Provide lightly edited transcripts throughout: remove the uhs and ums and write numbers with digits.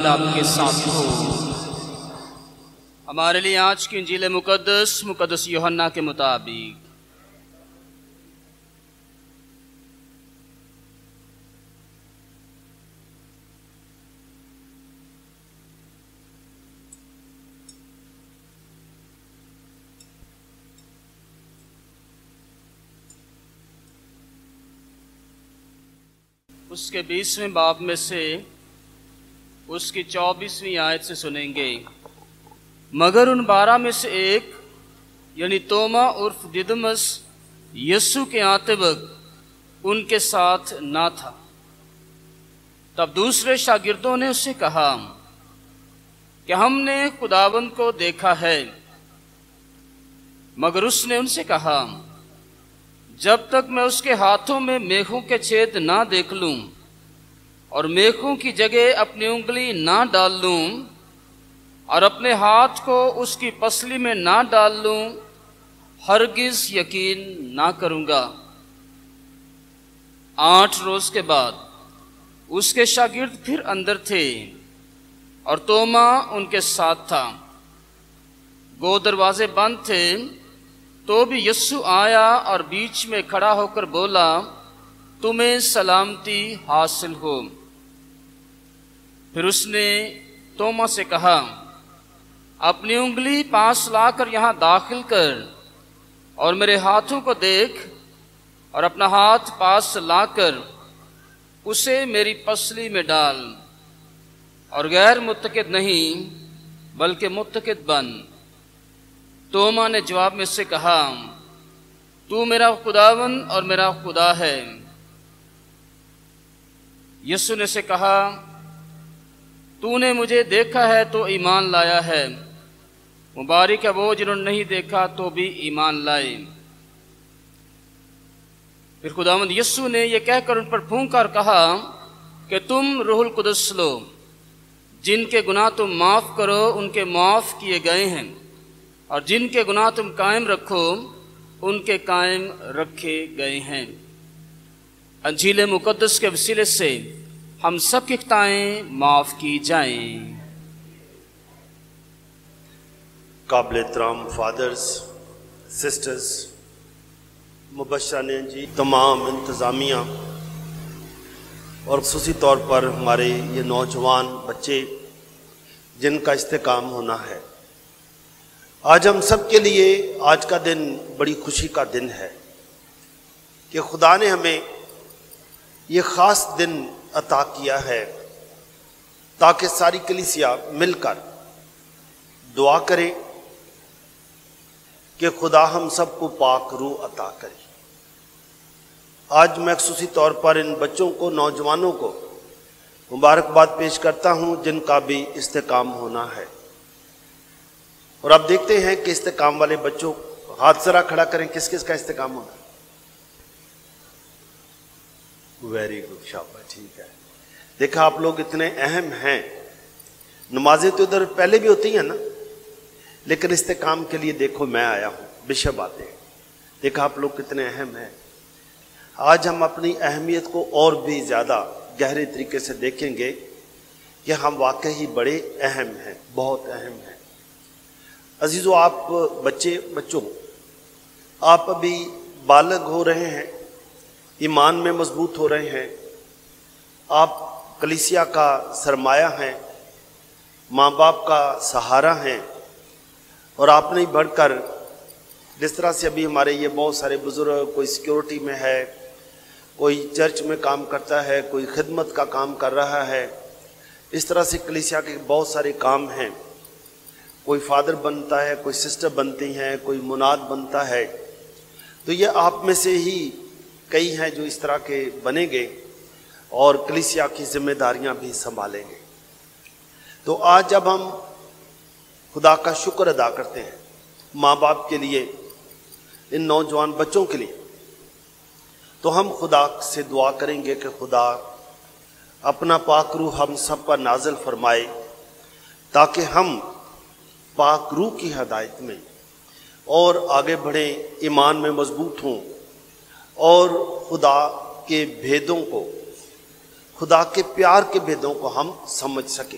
خداوند آپ کے ساتھ ہو۔ ہمارے لیے آج کی انجیل مقدس یوحنا کے مطابق۔ اس کے 20ویں باب میں سے اس کی 24ویں آیت سے سنیں گے۔ مگر ان 12 میں سے ایک یعنی توما عرف ددمس یسوع کے آتے وقت ان کے ساتھ نہ تھا۔ تب دوسرے شاگردوں نے اس سے کہا کہ ہم نے خداوند کو دیکھا ہے۔ مگر اس نے ان سے کہا جب تک میں اس کے ہاتھوں میں میخوں کے چھید نہ دیکھ لوں اور میخوں کی جگہ اپنی انگلی نہ ڈال لوں اور اپنے ہاتھ کو اس کی پسلی میں نہ ڈال لوں ہرگز یقین نہ کروں گا۔ 8 روز کے بعد اس کے شاگرد پھر اندر تھے اور توما ان کے ساتھ تھا۔ گو دروازے بند تھے تو بھی یسوع آیا اور بیچ میں کھڑا ہو کر بولا تمہیں سلامتی حاصل ہو۔ پھر اس نے توما سے کہا اپنی انگلی پاس لا کر یہاں داخل کر اور میرے ہاتھوں کو دیکھ اور اپنا ہاتھ پاس لا کر اسے میری پسلی میں ڈال اور غیر متقد نہیں بلکہ متقد بن۔ توما نے جواب میں سے کہا تو میرا خداوند اور میرا خدا ہے۔ یسوع نے سے کہا تو نے مجھے دیکھا ہے تو ایمان لایا ہے، مبارک ہے وہ جنہوں نے نہیں دیکھا تو بھی ایمان لائے۔ پھر خداوند یسوع نے یہ کہہ کر ان پر پھونک کر کہا کہ تم روح القدس لو، جن کے گناہ تم معاف کرو ان کے معاف کیے گئے ہیں، اور جن کے گناہ تم قائم رکھو ان کے قائم رکھے گئے ہیں۔ انجیل مقدس کے وسیلے سے ہم سب کی خطائیں معاف کی جائیں۔ قابل احترام فادرز، سسٹرز، مبشران انجیل، تمام انتظامیہ اور خصوصی طور پر ہمارے یہ نوجوان بچے جن کا استحقام ہونا ہے، آج ہم سب کے لیے آج کا دن بڑی خوشی کا دن ہے کہ خدا نے ہمیں یہ خاص دن عطا کیا ہے تاکہ ساری کلیسیا مل کر دعا کرے کہ خدا ہم سب کو پاک روح عطا کرے۔ آج میں خصوصی طور پر ان بچوں کو، نوجوانوں کو مبارکباد پیش کرتا ہوں جن کا بھی استحقام ہونا ہے۔ اور آپ دیکھتے ہیں کہ استحقام والے بچوں، ہاتھ ذرا کھڑا کریں، کس کس کا استحقام ہونا ہے؟ ویری گڈ، شاباش، ٹھیک ہے۔ دیکھا آپ لوگ اتنے اہم ہیں، نمازیں تو ادھر پہلے بھی ہوتی ہیں نا، لیکن استحقام کے لیے دیکھو میں آیا ہوں، بشپ آتے ہیں، دیکھا آپ لوگ کتنے اہم ہیں۔ آج ہم اپنی اہمیت کو اور بھی زیادہ گہرے طریقے سے دیکھیں گے کہ ہم واقعی بڑے اہم ہیں، بہت اہم ہیں۔ عزیزو، آپ بچوں آپ ابھی بالغ ہو رہے ہیں، ایمان میں مضبوط ہو رہے ہیں، آپ کلیسیا کا سرمایہ ہیں، ماں باپ کا سہارا ہیں، اور آپ نہیں بڑھ کر جس طرح سے ابھی ہمارے یہ بہت سارے بزرگ، کوئی سیکیورٹی میں ہے، کوئی چرچ میں کام کرتا ہے، کوئی خدمت کا کام کر رہا ہے، اس طرح سے کلیسیا کے بہت سارے کام ہیں، کوئی فادر بنتا ہے، کوئی سسٹر بنتی ہیں، کوئی مناد بنتا ہے، تو یہ آپ میں سے ہی کئی ہیں جو اس طرح کے بنیں گے اور کلیسیا کی ذمہ داریاں بھی سنبھالیں گے۔ تو آج جب ہم خدا کا شکر ادا کرتے ہیں ماں باپ کے لیے، ان نوجوان بچوں کے لیے، تو ہم خدا سے دعا کریں گے کہ خدا اپنا پاک روح ہم سب پر نازل فرمائے تاکہ ہم پاک روح کی ہدایت میں اور آگے بڑھیں، ایمان میں مضبوط ہوں اور خدا کے بھیدوں کو، خدا کے پیار کے بھیدوں کو ہم سمجھ سکیں۔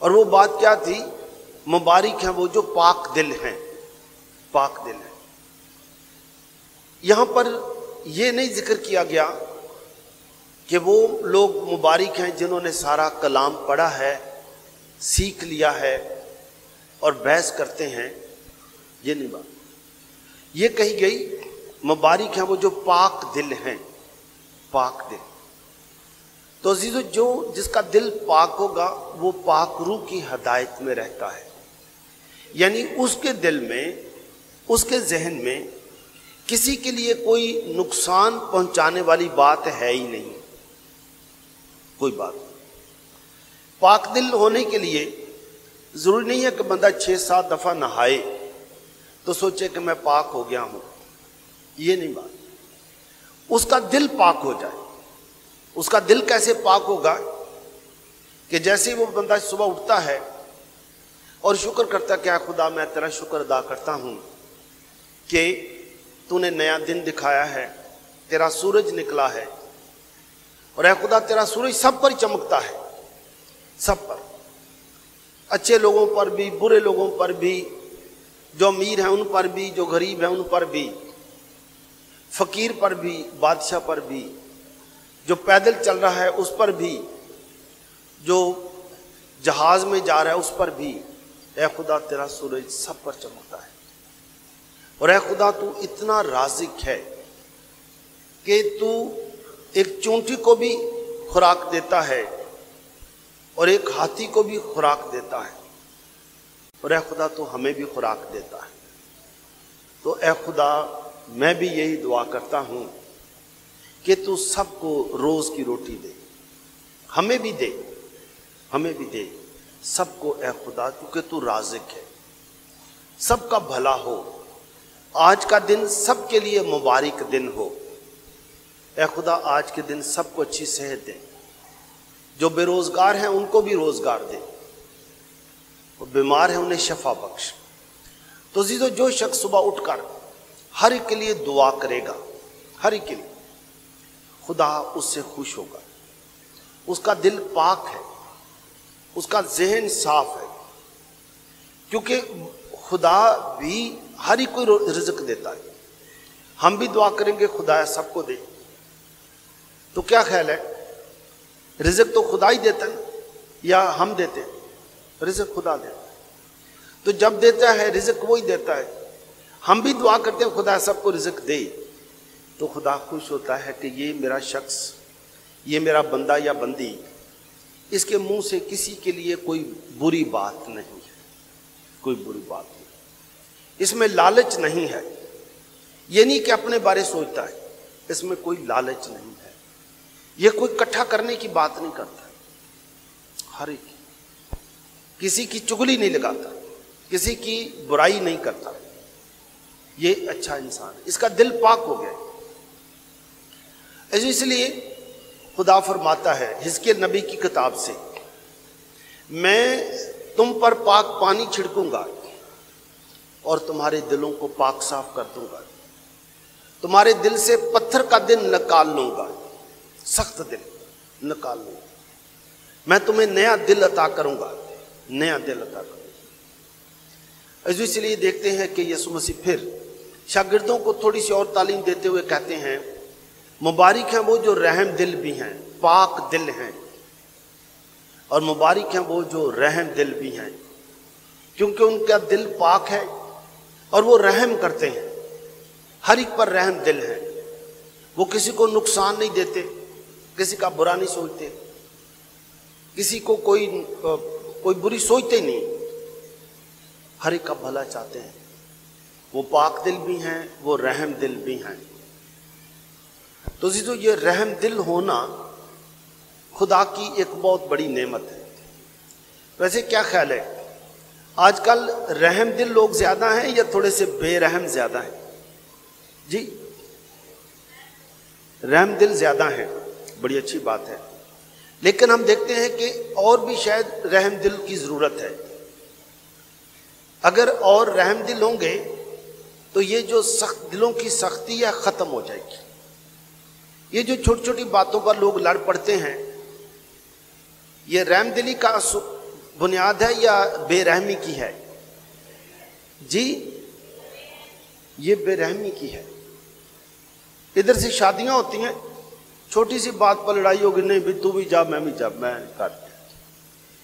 اور وہ بات کیا تھی؟ مبارک ہیں وہ جو پاک دل ہیں، پاک دل ہیں۔ یہاں پر یہ نہیں ذکر کیا گیا کہ وہ لوگ مبارک ہیں جنہوں نے سارا کلام پڑھا ہے، سیکھ لیا ہے اور بحث کرتے ہیں، یہ نہیں بات۔ یہ کہی گئی مبارک ہیں وہ جو پاک دل ہیں، پاک دل۔ تو عزیزو، جو جس کا دل پاک ہوگا وہ پاک روح کی ہدایت میں رہتا ہے، یعنی اس کے دل میں، اس کے ذہن میں کسی کے لیے کوئی نقصان پہنچانے والی بات ہے ہی نہیں، کوئی بات نہیں۔ پاک دل ہونے کے لیے ضروری نہیں ہے کہ بندہ 6-7 دفعہ نہائے تو سوچے کہ میں پاک ہو گیا ہوں، یہ نہیں بات۔ اس کا دل پاک ہو جائے۔ اس کا دل کیسے پاک ہوگا؟ کہ جیسے وہ بندہ صبح اٹھتا ہے اور شکر کرتا ہے کہ اے خدا میں تیرا شکر ادا کرتا ہوں کہ تو نے نیا دن دکھایا ہے، تیرا سورج نکلا ہے، اور اے خدا تیرا سورج سب پر چمکتا ہے، سب پر، اچھے لوگوں پر بھی، برے لوگوں پر بھی، جو امیر ہیں ان پر بھی، جو غریب ہیں ان پر بھی، فقیر پر بھی، بادشاہ پر بھی، جو پیدل چل رہا ہے اس پر بھی، جو جہاز میں جا رہا ہے اس پر بھی، اے خدا تیرا سورج سب پر چمکتا ہے۔ اور اے خدا تو اتنا رازق ہے کہ تو ایک چونٹی کو بھی خوراک دیتا ہے اور ایک ہاتھی کو بھی خوراک دیتا ہے، اور اے خدا تو ہمیں بھی خوراک دیتا ہے۔ تو اے خدا میں بھی یہی دعا کرتا ہوں کہ تو سب کو روز کی روٹی دے، ہمیں بھی دے، ہمیں بھی دے، سب کو اے خدا، کیونکہ تو رازق ہے، سب کا بھلا ہو۔ آج کا دن سب کے لیے مبارک دن ہو۔ اے خدا آج کے دن سب کو اچھی صحت دے، جو بے روزگار ہیں ان کو بھی روزگار دے، اور بیمار ہیں انہیں شفا بخش۔ تو عزیزو، جو شخص صبح اٹھ کر ہر ایک کے لیے دعا کرے گا، ہر ایک کے لیے، خدا اس سے خوش ہوگا۔ اس کا دل پاک ہے، اس کا ذہن صاف ہے، کیونکہ خدا بھی ہر ایک کو رزق دیتا ہے۔ ہم بھی دعا کریں گے خدا سب کو دے، تو کیا خیال ہے؟ رزق تو خدا ہی دیتا ہے یا ہم دیتے ہیں؟ رزق خدا دیتا ہے۔ تو جب دیتا ہے رزق وہی دیتا ہے، ہم بھی دعا کرتے ہیں خدا سب کو رزق دے، تو خدا خوش ہوتا ہے کہ یہ میرا شخص، یہ میرا بندہ یا بندی، اس کے منہ سے کسی کے لیے کوئی بری بات نہیں ہے، کوئی بری بات نہیں، اس میں لالچ نہیں ہے۔ یہ نہیں کہ اپنے بارے سوچتا ہے، اس میں کوئی لالچ نہیں ہے، یہ کوئی اکٹھا کرنے کی بات نہیں کرتا، ہر ایک کسی کی چگلی نہیں لگاتا، کسی کی برائی نہیں کرتا، یہ اچھا انسان ہے، اس کا دل پاک ہو گیا۔ اس لیے خدا فرماتا ہے حزقیل نبی کی کتاب سے، میں تم پر پاک پانی چھڑکوں گا اور تمہارے دلوں کو پاک صاف کر دوں گا، تمہارے دل سے پتھر کا دل نکال لوں گا، سخت دل نکال لوں گا، میں تمہیں نیا دل عطا کروں گا، نیا دل عطا کروں گا۔ اس لیے دیکھتے ہیں کہ یسوع مسیح پھر شاگردوں کو تھوڑی سی اور تعلیم دیتے ہوئے کہتے ہیں، مبارک ہیں وہ جو رحم دل بھی ہیں، پاک دل ہیں، اور مبارک ہیں وہ جو رحم دل بھی ہیں، کیونکہ ان کا دل پاک ہے اور وہ رحم کرتے ہیں، ہر ایک پر رحم دل ہے، وہ کسی کو نقصان نہیں دیتے، کسی کا برا نہیں سوچتے، کسی کو کوئی بری سوچتے نہیں، ہر ایک کا بھلا چاہتے ہیں، وہ پاک دل بھی ہیں، وہ رحم دل بھی ہیں۔ تو عزیزو، یہ رحم دل ہونا خدا کی ایک بہت بڑی نعمت ہے۔ ویسے کیا خیال ہے، آج کل رحم دل لوگ زیادہ ہیں یا تھوڑے سے بے رحم زیادہ ہیں؟ جی، رحم دل زیادہ ہیں، بڑی اچھی بات ہے، لیکن ہم دیکھتے ہیں کہ اور بھی شاید رحم دل کی ضرورت ہے۔ اگر اور رحم دل ہوں گے تو یہ جو سخت دلوں کی سختی ہے ختم ہو جائے گی۔ یہ جو چھوٹی چھوٹی باتوں پر لوگ لڑ پڑتے ہیں، یہ رحم دلی کا بنیاد ہے یا بے رحمی کی ہے؟ جی یہ بے رحمی کی ہے. ادھر سے شادیاں ہوتی ہیں، چھوٹی سی بات پر لڑائی ہوگی، نہیں بھی تو بھی جا میں بھی جا، میں کر.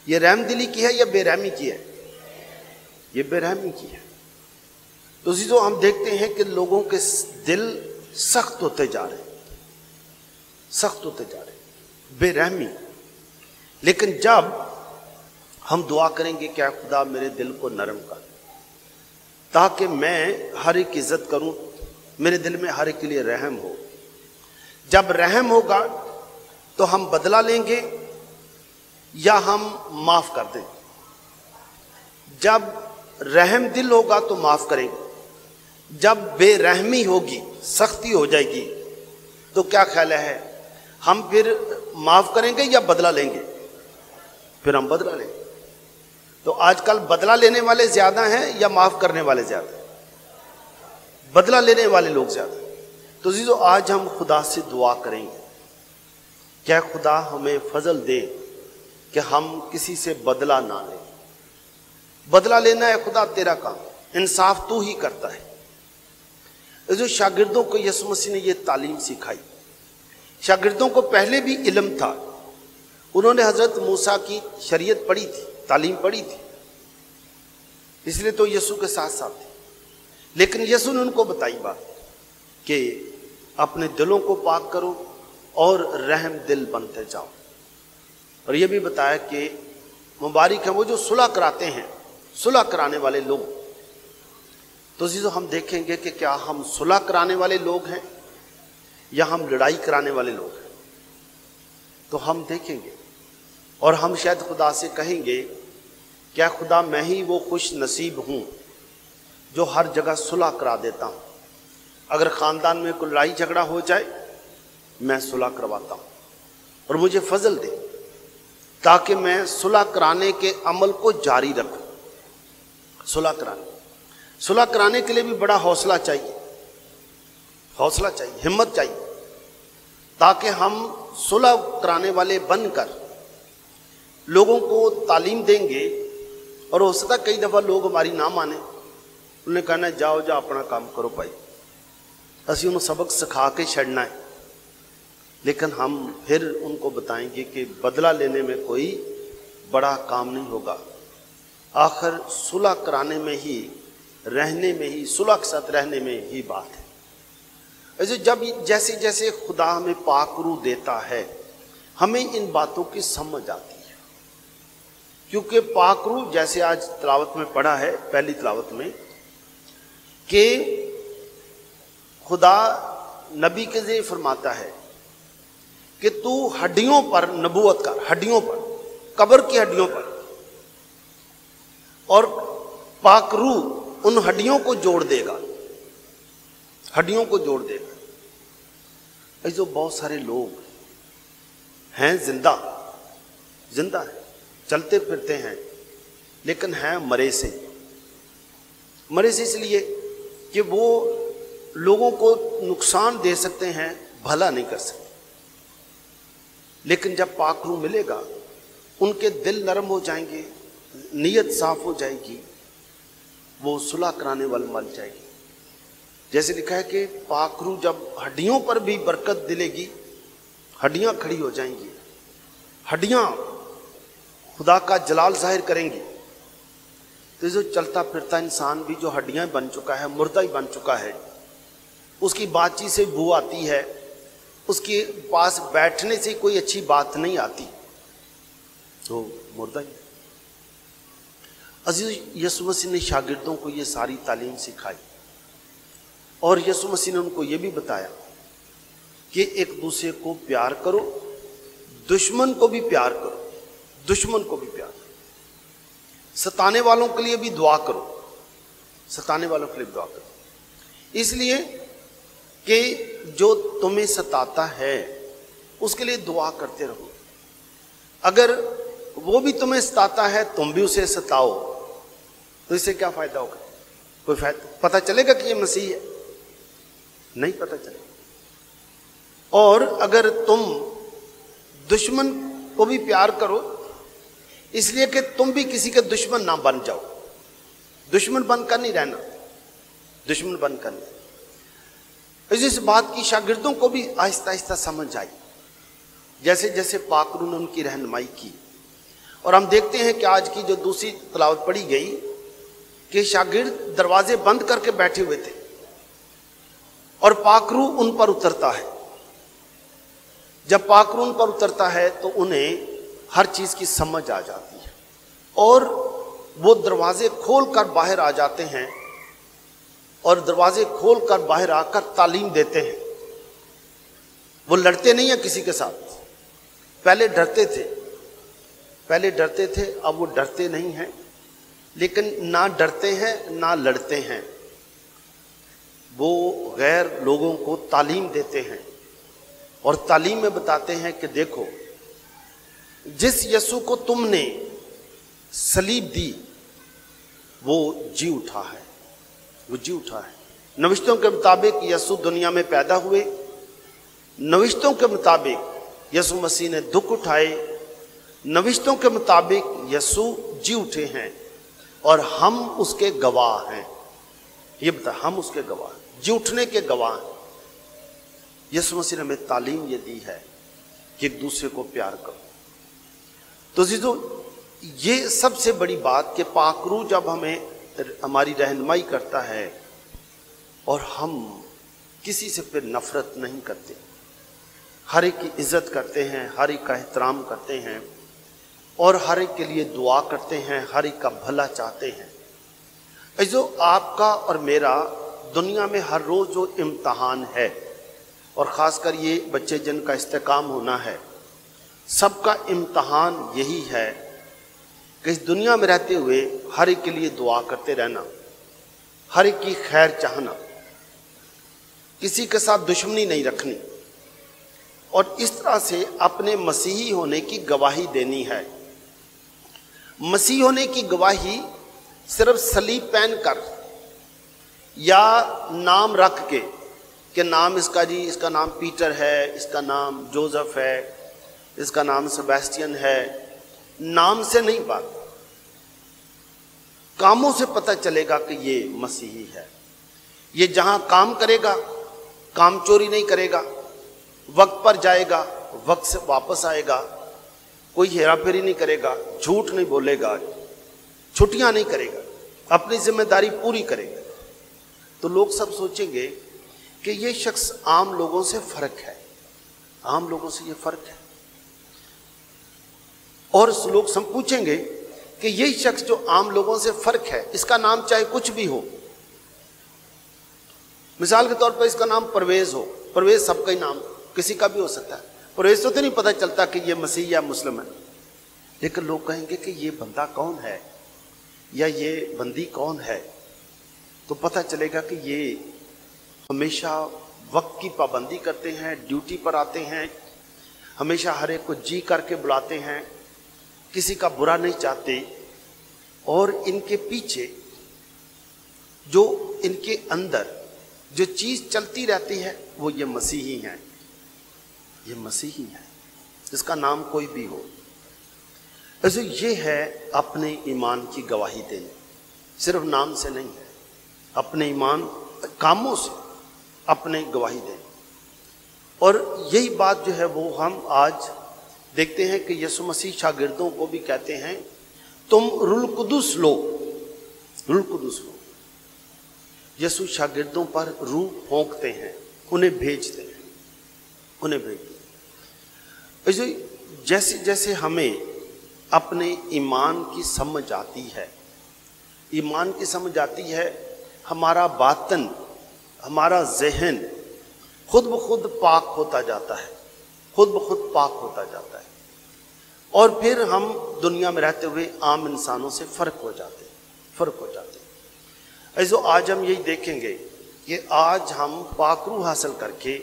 یہ رحم دلی کی ہے یا بے رحمی کی ہے؟ یہ بے رحمی کی ہے. تو عزیزو ہم دیکھتے ہیں کہ لوگوں کے دل سخت ہوتے جا رہے ہیں، سخت ہوتے جا رہے ہیں، بے رحمی. لیکن جب ہم دعا کریں گے کہ اے خدا میرے دل کو نرم کر تاکہ میں ہر ایک عزت کروں، میرے دل میں ہر ایک کے لیے رحم ہو. جب رحم ہوگا تو ہم بدلہ لیں گے یا ہم معاف کر دیں. جب رحم دل ہوگا تو معاف کریں گے، جب بے رحمی ہوگی، سختی ہو جائے گی، تو کیا خیال ہے ہم پھر معاف کریں گے یا بدلہ لیں گے؟ پھر ہم بدلہ لیں گے. تو آج کل بدلہ لینے والے زیادہ ہیں یا معاف کرنے والے زیادہ ہیں؟ بدلہ لینے والے لوگ زیادہ ہیں. تو عزیزو آج ہم خدا سے دعا کریں گے کہ خدا ہمیں فضل دے کہ ہم کسی سے بدلہ نہ لیں. بدلہ لینا ہے خدا تیرا کام، انصاف تو ہی کرتا ہے. جو شاگردوں کو یسوع مسیح نے یہ تعلیم سکھائی. شاگردوں کو پہلے بھی علم تھا، انہوں نے حضرت موسیٰ کی شریعت پڑھی تھی، تعلیم پڑھی تھی، اس لیے تو یسوع کے ساتھ ساتھ تھے. لیکن یسوع نے ان کو بتائی بات کہ اپنے دلوں کو پاک کرو اور رحم دل بنتے جاؤ. اور یہ بھی بتایا کہ مبارک ہے وہ جو صلح کراتے ہیں، صلح کرانے والے لوگ. تو عزیزو ہم دیکھیں گے کہ کیا ہم صلح کرانے والے لوگ ہیں یا ہم لڑائی کرانے والے لوگ ہیں. تو ہم دیکھیں گے اور ہم شاید خدا سے کہیں گے کیا خدا میں ہی وہ خوش نصیب ہوں جو ہر جگہ صلح کرا دیتا ہوں. اگر خاندان میں کوئی لڑائی جھگڑا ہو جائے میں صلح کرواتا ہوں، اور مجھے فضل دے تاکہ میں صلح کرانے کے عمل کو جاری رکھوں. صلح کرانے کے لیے بھی بڑا حوصلہ چاہیے، حوصلہ چاہیے، ہمت چاہیے، تاکہ ہم صلح کرانے والے بن کر لوگوں کو تعلیم دیں گے. اور ہو سکتا کئی دفعہ لوگ ہماری نہ مانیں، انہوں نے کہنا ہے جاؤ جا اپنا کام کرو بھائی، اسی انہوں سبق سکھا کے چھڑنا ہے. لیکن ہم پھر ان کو بتائیں گے کہ بدلہ لینے میں کوئی بڑا کام نہیں ہوگا. آخر صلح کرانے میں ہی، رہنے میں ہی، صلح کے ساتھ رہنے میں ہی بات ہے. ایسے جب جیسے جیسے خدا ہمیں پاک روح دیتا ہے ہمیں ان باتوں کی سمجھ آتی ہے. کیونکہ پاک روح جیسے آج تلاوت میں پڑھا ہے، پہلی تلاوت میں، کہ خدا نبی کے ذریعے فرماتا ہے کہ تو ہڈیوں پر نبوت کر، ہڈیوں پر، قبر کی ہڈیوں پر، اور پاک روح ان ہڈیوں کو جوڑ دے گا، ہڈیوں کو جوڑ دے گا. ایسے بہت سارے لوگ ہیں زندہ ہیں، چلتے پھرتے ہیں، لیکن ہیں مرے سے اس لیے کہ وہ لوگوں کو نقصان دے سکتے ہیں، بھلا نہیں کر سکتے. لیکن جب پاک روح ملے گا ان کے دل نرم ہو جائیں گے، نیت صاف ہو جائے گی، وہ صلح کرانے والا بن جائے گی. جیسے لکھا ہے کہ پاک روح جب ہڈیوں پر بھی برکت دلے گی، ہڈیاں کھڑی ہو جائیں گی، ہڈیاں خدا کا جلال ظاہر کریں گی. تو جو چلتا پھرتا انسان بھی جو ہڈیاں بن چکا ہے، مردہ ہی بن چکا ہے، اس کی بات چیت سے بو آتی ہے، اس کے پاس بیٹھنے سے کوئی اچھی بات نہیں آتی، تو مردہ ہی. عزیز یسوع مسیح نے شاگردوں کو یہ ساری تعلیم سکھائی، اور یسوع مسیح نے ان کو یہ بھی بتایا کہ ایک دوسرے کو پیار کرو، دشمن کو بھی پیار کرو، دشمن کو بھی پیار کرو، ستانے والوں کے لیے بھی دعا کرو، ستانے والوں کے لیے بھی دعا کرو. اس لیے کہ جو تمہیں ستاتا ہے اس کے لیے دعا کرتے رہو. اگر وہ بھی تمہیں ستاتا ہے تم بھی اسے ستاؤ تو اس سے کیا فائدہ ہوگا؟ کوئی فائدہ؟ پتہ چلے گا کہ یہ مسیح ہے؟ نہیں پتہ چلے گا. اور اگر تم دشمن کو بھی پیار کرو، اس لیے کہ تم بھی کسی کے دشمن نہ بن جاؤ. دشمن بن کر نہیں رہنا, دشمن بن کر نہیں. اس بات کی شاگردوں کو بھی آہستہ آہستہ سمجھ آئی جیسے جیسے پاک روح نے ان کی رہنمائی کی. اور ہم دیکھتے ہیں کہ آج کی جو دوسری تلاوت پڑھی گئی کہ شاگرد دروازے بند کر کے بیٹھے ہوئے تھے اور پاک روح ان پر اترتا ہے. جب پاک روح ان پر اترتا ہے تو انہیں ہر چیز کی سمجھ آ جاتی ہے اور وہ دروازے کھول کر باہر آ جاتے ہیں اور دروازے کھول کر باہر آ کر تعلیم دیتے ہیں. وہ لڑتے نہیں ہیں کسی کے ساتھ. پہلے ڈرتے تھے, اب وہ ڈرتے نہیں ہیں, لیکن نہ ڈرتے ہیں نہ لڑتے ہیں. وہ غیر لوگوں کو تعلیم دیتے ہیں اور تعلیم میں بتاتے ہیں کہ دیکھو جس یسوع کو تم نے صلیب دی وہ جی اٹھا ہے, وہ جی اٹھا ہے. نوشتوں کے مطابق یسوع دنیا میں پیدا ہوئے, نوشتوں کے مطابق یسوع مسیح نے دکھ اٹھائے, نوشتوں کے مطابق یسوع جی اٹھے ہیں اور ہم اس کے گواہ ہیں. یہ بتا, ہم اس کے گواہ, جی اٹھنے کے گواہ ہیں. یسوع مسیح نے ہمیں تعلیم یہ دی ہے کہ ایک دوسرے کو پیار کرو. تو عزیزو, یہ سب سے بڑی بات کہ پاک روح جب ہمیں ہماری رہنمائی کرتا ہے اور ہم کسی سے پھر نفرت نہیں کرتے, ہر ایک کی عزت کرتے ہیں, ہر ایک کا احترام کرتے ہیں اور ہر ایک کے لیے دعا کرتے ہیں, ہر ایک کا بھلا چاہتے ہیں. عزیزو, آپ کا اور میرا دنیا میں ہر روز جو امتحان ہے اور خاص کر یہ بچے جن کا استحکام ہونا ہے, سب کا امتحان یہی ہے کہ اس دنیا میں رہتے ہوئے ہر ایک کے لیے دعا کرتے رہنا, ہر ایک کی خیر چاہنا, کسی کے ساتھ دشمنی نہیں رکھنی اور اس طرح سے اپنے مسیحی ہونے کی گواہی دینی ہے. مسیحی ہونے کی گواہی صرف صلیب پہن کر یا نام رکھ کے کہ نام اس کا اس کا نام پیٹر ہے, اس کا نام جوزف ہے, اس کا نام سیباسٹین ہے, نام سے نہیں بات, کاموں سے پتہ چلے گا کہ یہ مسیحی ہے. یہ جہاں کام کرے گا کام چوری نہیں کرے گا, وقت پر جائے گا وقت سے واپس آئے گا, کوئی ہیرا پھیری نہیں کرے گا, جھوٹ نہیں بولے گا, چھٹیاں نہیں کرے گا, اپنی ذمہ داری پوری کرے گا. تو لوگ سب سوچیں گے کہ یہ شخص عام لوگوں سے فرق ہے, عام لوگوں سے یہ فرق ہے. اور لوگ سب پوچھیں گے کہ یہ شخص جو عام لوگوں سے فرق ہے, اس کا نام چاہے کچھ بھی ہو, مثال کے طور پر اس کا نام پرویز ہو, پرویز سب کا ہی نام, کسی کا بھی ہو سکتا ہے, پرویز تو نہیں پتہ چلتا کہ یہ مسیح یا مسلم ہے, لیکن لوگ کہیں گے کہ یہ بندہ کون ہے یا یہ بندی کون ہے, تو پتہ چلے گا کہ یہ ہمیشہ وقت کی پابندی کرتے ہیں, ڈیوٹی پر آتے ہیں, ہمیشہ ہر ایک کو جی کر کے بلاتے ہیں, کسی کا برا نہیں چاہتے, اور ان کے پیچھے جو ان کے اندر جو چیز چلتی رہتی ہے وہ یہ مسیحی ہیں, یہ مسیحی ہیں, اس کا نام کوئی بھی ہو. ایسے یہ ہے اپنے ایمان کی گواہی دینا, صرف نام سے نہیں ہے, اپنے ایمان کاموں سے اپنے گواہی دیں. اور یہی بات جو ہے وہ ہم آج دیکھتے ہیں کہ یسوع مسیح شاگردوں کو بھی کہتے ہیں تم روح القدس لو, روح القدس لو. یسوع شاگردوں پر روح پھونکتے ہیں, انہیں بھیجتے ہیں, انہیں بھیجتے ہیں. جیسے جیسے ہمیں اپنے ایمان کی سمجھ آتی ہے, ایمان کی سمجھ آتی ہے, ہمارا باطن, ہمارا ذہن خود بخود پاک ہوتا جاتا ہے, خود بخود پاک ہوتا جاتا ہے, اور پھر ہم دنیا میں رہتے ہوئے عام انسانوں سے فرق ہو جاتے ہیں, فرق ہو جاتے ہیں. ایسو آج ہم یہی دیکھیں گے کہ آج ہم پاک روح حاصل کر کے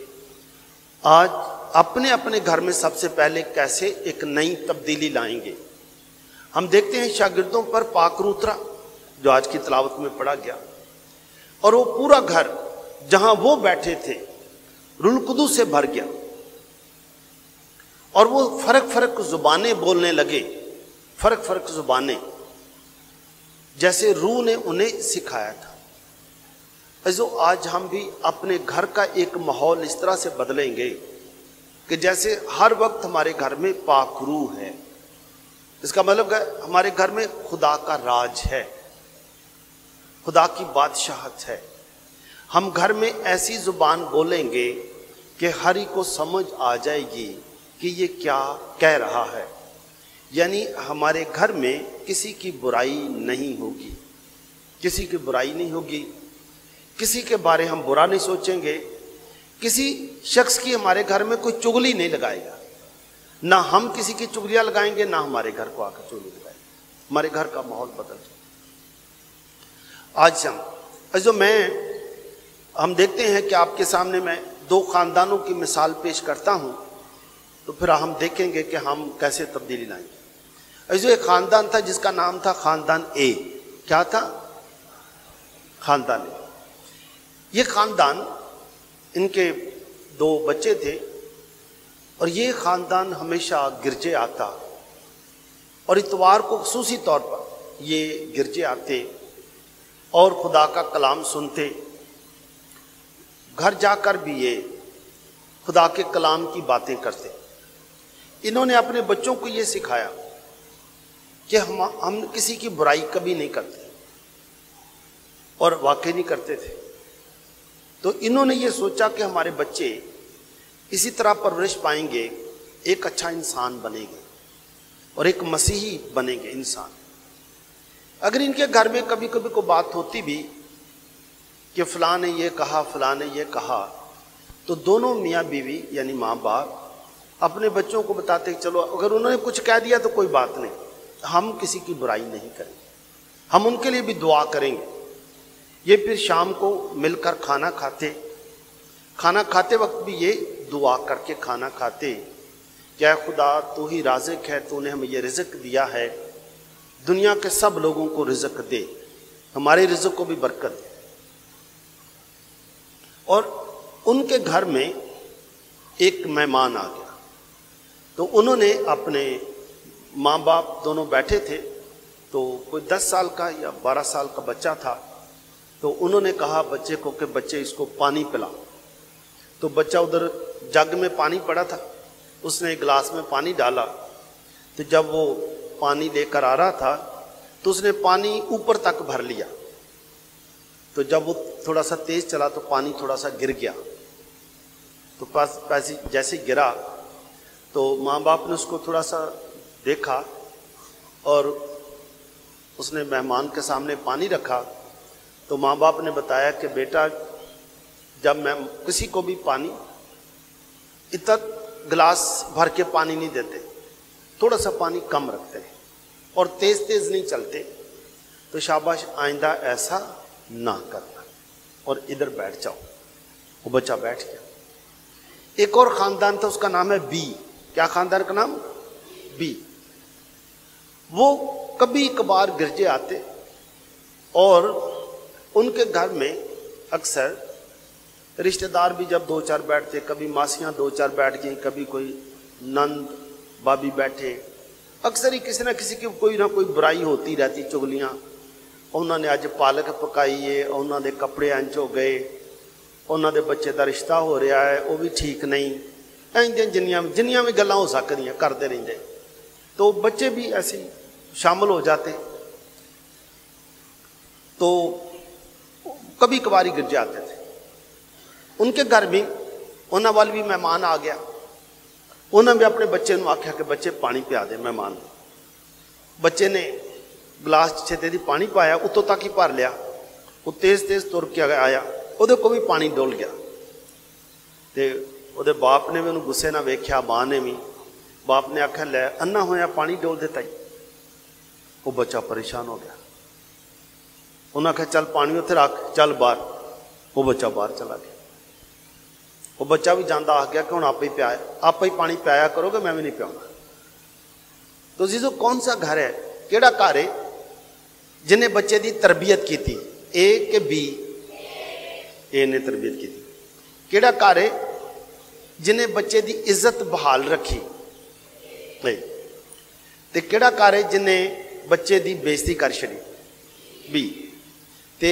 آج اپنے اپنے گھر میں سب سے پہلے کیسے ایک نئی تبدیلی لائیں گے. ہم دیکھتے ہیں شاگردوں پر پاک روح اترا جو آج کی تلاوت میں پڑھا گیا, اور وہ پورا گھر جہاں وہ بیٹھے تھے روح القدس سے بھر گیا, اور وہ فرق فرق زبانیں بولنے لگے, فرق فرق زبانیں، جیسے روح نے انہیں سکھایا تھا، آج ہم بھی اپنے گھر کا ایک ماحول اس طرح سے بدلیں گے کہ جیسے ہر وقت ہمارے گھر میں پاک روح ہے. اس کا مطلب ہے ہمارے گھر میں خدا کا راج ہے، خدا کی بادشاہت ہے. ہم گھر میں ایسی زبان بولیں گے کہ ہر ایک کو سمجھ آ جائے گی کہ یہ کیا کہہ رہا ہے. یعنی ہمارے گھر میں کسی کی برائی نہیں ہوگی، کسی کی برائی نہیں ہوگی، کسی کے بارے ہم برا نہیں سوچیں گے، کسی شخص کی ہمارے گھر میں کوئی چغلی نہیں لگائے گا، نہ ہم کسی کی چغلیاں لگائیں گے، نہ ہمارے گھر کو آ کر چغلی لگائیں گے. ہمارے گھر کا ماحول بدل جائے. آج ہم دیکھتے ہیں کہ آپ کے سامنے میں دو خاندانوں کی مثال پیش کرتا ہوں، تو پھر ہم دیکھیں گے کہ ہم کیسے تبدیلی لائیں گے. ایک خاندان تھا جس کا نام تھا خاندان اے. کیا تھا؟ خاندان اے. یہ خاندان، ان کے دو بچے تھے، اور یہ خاندان ہمیشہ گرجے آتا، اور اتوار کو خصوصی طور پر یہ گرجے آتے اور خدا کا کلام سنتے. گھر جا کر بھی یہ خدا کے کلام کی باتیں کرتے. انہوں نے اپنے بچوں کو یہ سکھایا کہ ہم کسی کی برائی کبھی نہیں کرتے، اور واقعی نہیں کرتے تھے. تو انہوں نے یہ سوچا کہ ہمارے بچے اسی طرح پرورش پائیں گے، ایک اچھا انسان بنیں گے اور ایک مسیحی بنیں گے انسان. اگر ان کے گھر میں کبھی کبھی کوئی بات ہوتی بھی کہ فلاں نے یہ کہا، فلاں نے یہ کہا، تو دونوں میاں بیوی یعنی ماں باپ اپنے بچوں کو بتاتے کہ چلو اگر انہوں نے کچھ کہہ دیا تو کوئی بات نہیں، ہم کسی کی برائی نہیں کریں گے، ہم ان کے لیے بھی دعا کریں گے. یہ پھر شام کو مل کر کھانا کھاتے وقت بھی یہ دعا کر کے کھانا کھاتے کہ اے خدا تو ہی رازق ہے، تو نے ہمیں یہ رزق دیا ہے، دنیا کے سب لوگوں کو رزق دے، ہمارے رزق کو بھی برکت دے. اور ان کے گھر میں ایک مہمان آ گیا، تو انہوں نے اپنے ماں باپ دونوں بیٹھے تھے، تو کوئی 10 سال کا یا 12 سال کا بچہ تھا. تو انہوں نے کہا بچے کو کہ بچے اس کو پانی پلا. تو بچہ ادھر جگ میں پانی پڑا تھا، اس نے ایک گلاس میں پانی ڈالا. تو جب وہ پانی لے کر آ رہا تھا تو اس نے پانی اوپر تک بھر لیا. تو جب وہ تھوڑا سا تیز چلا تو پانی تھوڑا سا گر گیا. تو جیسے گرا تو ماں باپ نے اس کو تھوڑا سا دیکھا، اور اس نے مہمان کے سامنے پانی رکھا. تو ماں باپ نے بتایا کہ بیٹا جب میں کسی کو بھی پانی اتنا گلاس بھر کے پانی نہیں دیتے، تھوڑا سا پانی کم رکھتے ہیں اور تیز تیز نہیں چلتے، تو شاباش آئندہ ایسا نہ کرنا اور ادھر بیٹھ جاؤ. وہ بچہ بیٹھ گیا. ایک اور خاندان تھا، اس کا نام ہے بی. کیا خاندان کا نام؟ بی. وہ کبھی کبھار گرجے آتے، اور ان کے گھر میں اکثر رشتہ دار بھی جب 2-4 بیٹھتے، کبھی ماسیاں 2-4 بیٹھ گئیں، کبھی کوئی نند بابی بیٹھے، اکثر ہی کسی نہ کسی کی کوئی نہ کوئی برائی ہوتی رہتی، چغلیاں. انہوں نے اج پالک پکائی ہے، انہوں نے کپڑے انج ہو گئے، انہوں نے بچے کا رشتہ ہو رہا ہے وہ بھی ٹھیک نہیں، جنیاں بھی گلاں ہو سکدیاں کرتے رہتے. تو بچے بھی ایسے شامل ہو جاتے. تو کبھی کبھاری گرجے آتے تھے. ان کے گھر بھی انہوں وال بھی مہمان آ گیا. انہوں نے اپنے بچے نے آخیا کہ بچے پانی پیا دے مہمان. بچے نے گلاس چھتے دی پانی پایا، اتوں تک ہی بھر لیا. وہ تیز تیز تر کے آیا، وہ کو بھی پانی ڈول گیا. وہ باپ نے بھی انہوں غصے نہ ویکھیا، ماں نے بھی. باپ نے آخیا لے انا ہویا پانی ڈول دیتا ہی. وہ بچہ پریشان ہو گیا. انہوں نے کہا چل پانی اتنے رکھ، چل باہر. وہ بچہ باہر چلا گیا. وہ بچہ بھی جانا آ گیا کہ ہوں آپ ہی پانی پیا کرو گے، میں بھی نہیں پیاؤں گا. تو عزیزو کون سا گھر ہے، کیڑا گھر ہے جنہیں بچے دی تربیت کی تھی؟ اے کہ بی؟ اے نے تربیت کی تھی. کیڑا گھر ہے جنہیں بچے دی عزت بحال رکھی؟ ਤੇ ਕਿਹੜਾ ਘਰ ਹੈ ਜਿਨੇ ਬੱਚੇ ਦੀ ਬੇਇੱਜ਼ਤੀ ਕਰ ਛੜੀ? ਬੀ। ਤੇ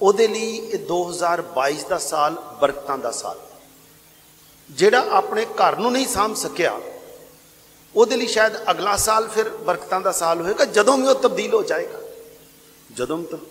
ਉਹਦੇ ਲਈ 2022 ਦਾ ਸਾਲ ਬਰਕਤਾਂ ਦਾ ਸਾਲ, ਜਿਹੜਾ ਆਪਣੇ ਘਰ ਨੂੰ ਨਹੀਂ ਸਾਂਭ ਸਕਿਆ ਉਹਦੇ ਲਈ ਸ਼ਾਇਦ ਅਗਲਾ ਸਾਲ ਫਿਰ ਬਰਕਤਾਂ ਦਾ ਸਾਲ ਹੋਏਗਾ, ਜਦੋਂ ਵੀ ਉਹ ਤਬਦੀਲ ਹੋ ਜਾਏਗਾ, ਜਦੋਂ